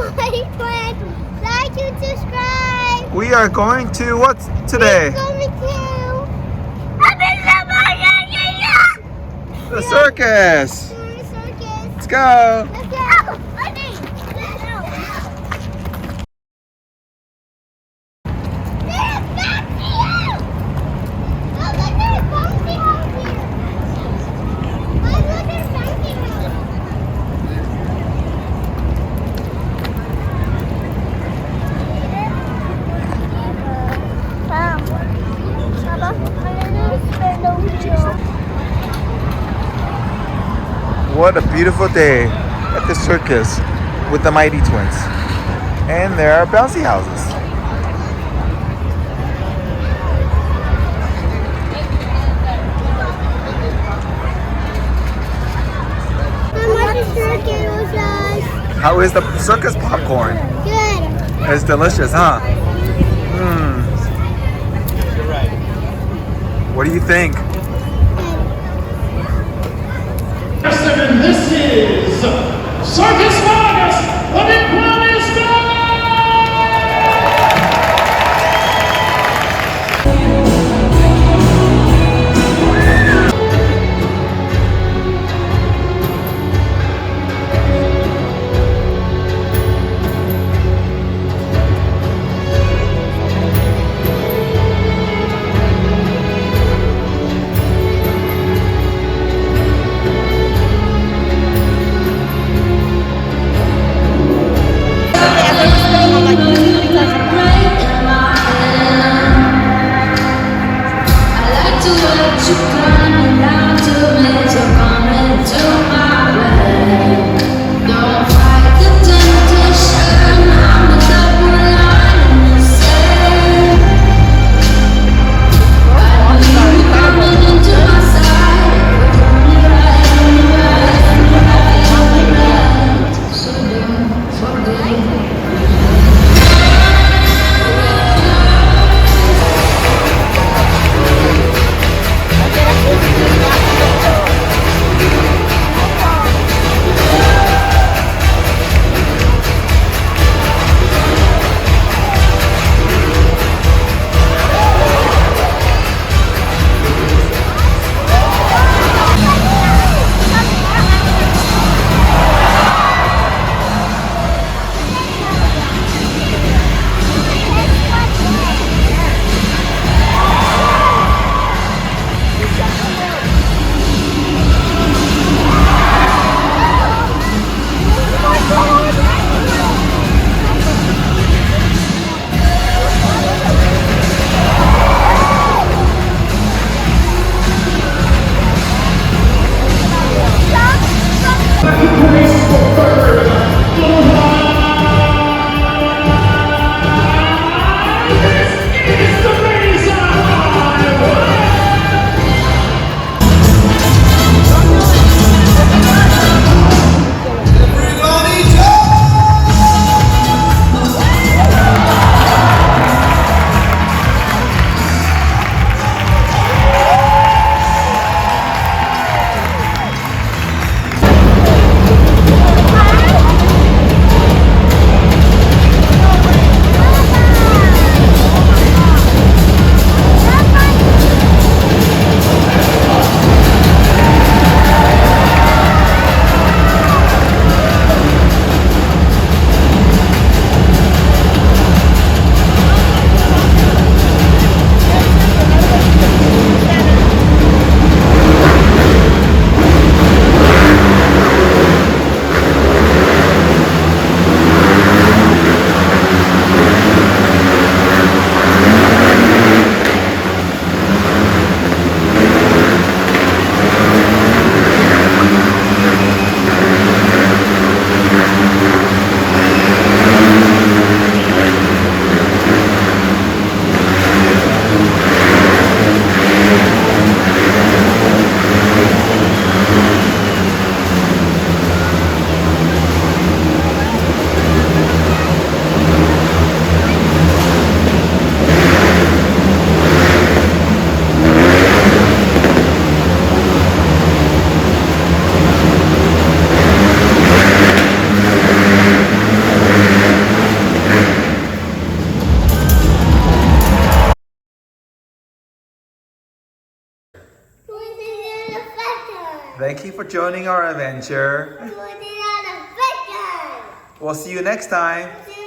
my friend. Like and subscribe. We are going to what's today? We're going to The circus. the circus. Let's go. Let's go. Honey, let's go. There's a bouncy house. Oh, look, there's a bouncy house here. Oh, look, there's a bouncy house. What a beautiful day at the circus with the Mighty Twins. And there are bouncy houses. How is the circus popcorn? Good. It's delicious, huh? Mmm. What do you think? And this is Circus Vargas, the big one is gone! Thank you for joining our adventure. Put it on a picture. We'll see you next time. See